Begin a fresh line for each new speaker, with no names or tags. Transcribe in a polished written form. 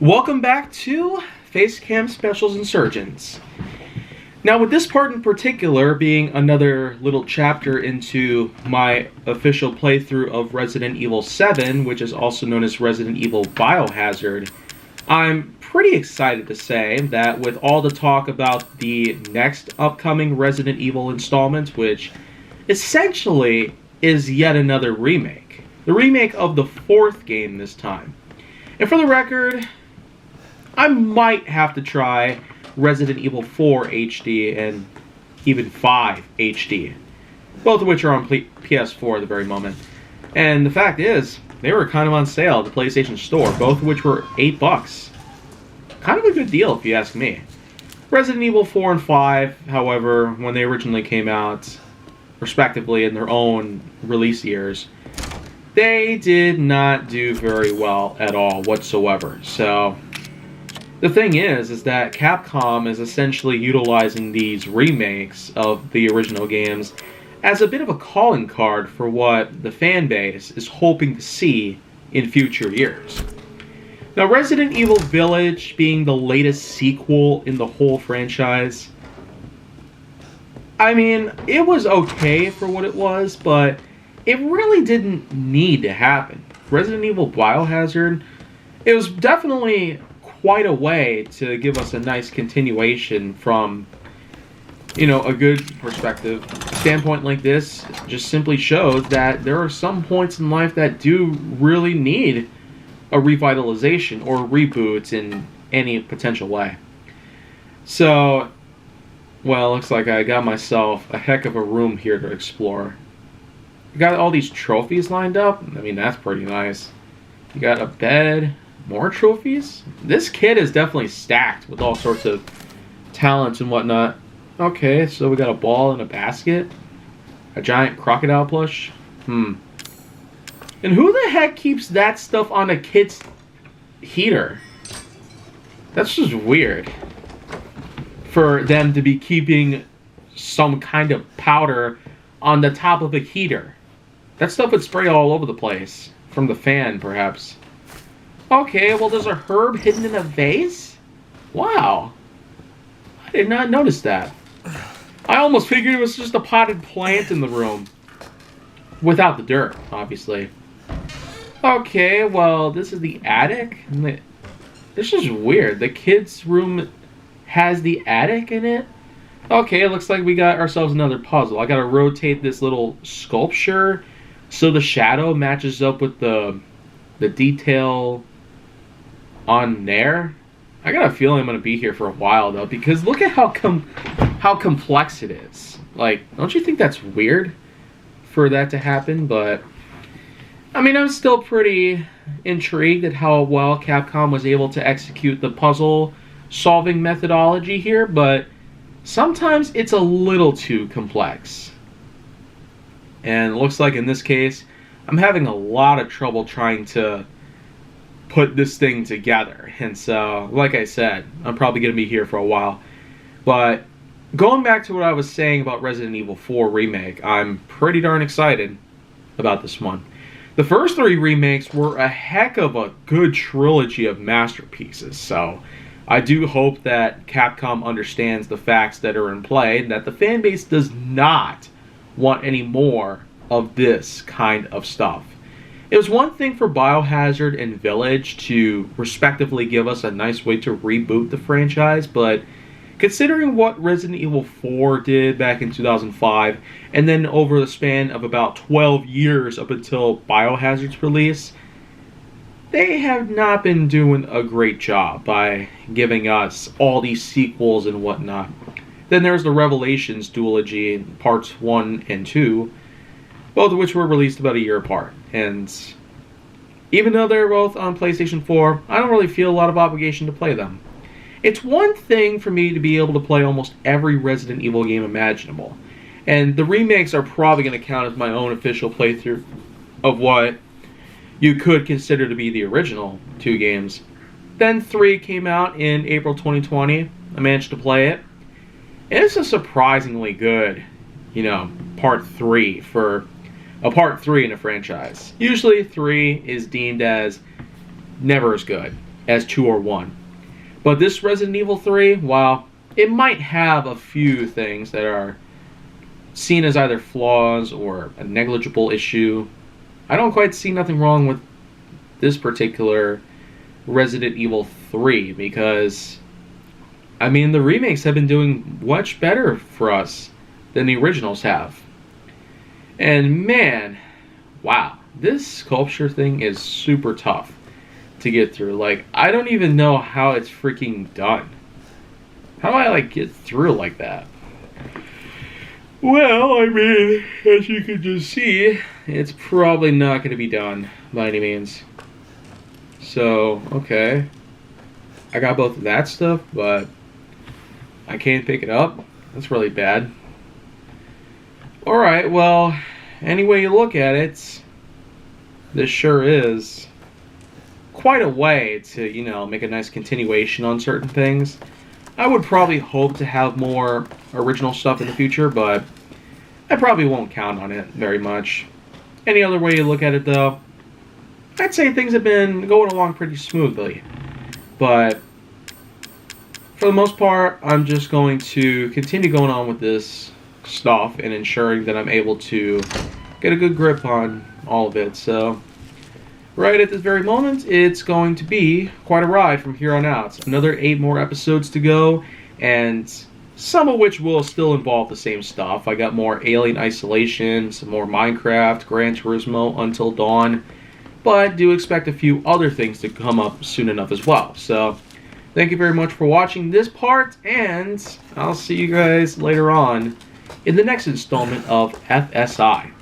Welcome back to Facecam Specials Insurgence. Now, with this part in particular being another little chapter into my official playthrough of Resident Evil 7, which is also known as Resident Evil Biohazard, I'm pretty excited to say that with all the talk about the next upcoming Resident Evil installment, which essentially is yet another remake. The remake of the fourth game this time. And for the record, I might have to try Resident Evil 4 HD and even 5 HD, both of which are on PS4 at the very moment. And the fact is, they were kind of on sale at the PlayStation Store, both of which were $8. Kind of a good deal if you ask me. Resident Evil 4 and 5, however, when they originally came out, respectively in their own release years, they did not do very well at all whatsoever. So the thing is that Capcom is essentially utilizing these remakes of the original games as a bit of a calling card for what the fan base is hoping to see in future years. Now, Resident Evil Village being the latest sequel in the whole franchise, I mean, it was okay for what it was, but it really didn't need to happen. Resident Evil Biohazard, it was definitely quite a way to give us a nice continuation from, a good perspective. Standpoint like this just simply shows that there are some points in life that do really need a revitalization or reboot in any potential way. So, well, looks like I got myself a heck of a room here to explore. You got all these trophies lined up. I mean, that's pretty nice. You got a bed, more trophies. This kid is definitely stacked with all sorts of talents and whatnot. Okay, so we got a ball in a basket, a giant crocodile plush. And who the heck keeps that stuff on a kid's heater? That's just weird. For them to be keeping some kind of powder on the top of a heater. That stuff would spray all over the place. From the fan, perhaps. Okay, well, there's a herb hidden in a vase? Wow. I did not notice that. I almost figured it was just a potted plant in the room. Without the dirt, obviously. Okay, well, this is the attic? This is weird. The kids' room has the attic in it? Okay, it looks like we got ourselves another puzzle. I gotta rotate this little sculpture so the shadow matches up with the detail on there. I got a feeling I'm gonna be here for a while though, because look at how complex it is. Like, don't you think that's weird for that to happen? But I mean, I'm still pretty intrigued at how well Capcom was able to execute the puzzle solving methodology here, but sometimes it's a little too complex. And it looks like in this case, I'm having a lot of trouble trying to put this thing together. And so, like I said, I'm probably going to be here for a while. But going back to what I was saying about Resident Evil 4 Remake, I'm pretty darn excited about this one. The first three remakes were a heck of a good trilogy of masterpieces, so I do hope that Capcom understands the facts that are in play, and that the fan base does not want any more of this kind of stuff. It was one thing for Biohazard and Village to respectively give us a nice way to reboot the franchise, but considering what Resident Evil 4 did back in 2005, and then over the span of about 12 years up until Biohazard's release, they have not been doing a great job by giving us all these sequels and whatnot. Then there's the Revelations duology, parts 1 and 2, both of which were released about a year apart. And even though they're both on PlayStation 4, I don't really feel a lot of obligation to play them. It's one thing for me to be able to play almost every Resident Evil game imaginable. And the remakes are probably going to count as my own official playthrough of what you could consider to be the original two games. Then 3 came out in April 2020. I managed to play it. And it's a surprisingly good, part 3 for a part 3 in a franchise. Usually 3 is deemed as never as good. as 2 or 1. But this Resident Evil 3, while it might have a few things that are seen as either flaws or a negligible issue, I don't quite see nothing wrong with this particular Resident Evil 3, because, I mean, the remakes have been doing much better for us than the originals have. And man, wow, this sculpture thing is super tough to get through. Like, I don't even know how it's freaking done. How do I, like, get through like that? Well, I mean, as you can just see, it's probably not going to be done by any means. So, okay. I got both of that stuff, but I can't pick it up. That's really bad. Alright, well, any way you look at it, this sure is quite a way to, you know, make a nice continuation on certain things. I would probably hope to have more original stuff in the future, but I probably won't count on it very much. Any other way you look at it, though, I'd say things have been going along pretty smoothly. But for the most part, I'm just going to continue going on with this stuff and ensuring that I'm able to get a good grip on all of it. So right at this very moment, it's going to be quite a ride from here on out. Another 8 more episodes to go, and some of which will still involve the same stuff. I got more Alien Isolation, some more Minecraft, Gran Turismo, Until Dawn, but do expect a few other things to come up soon enough as well. So thank you very much for watching this part, and I'll see you guys later on in the next installment of FSI.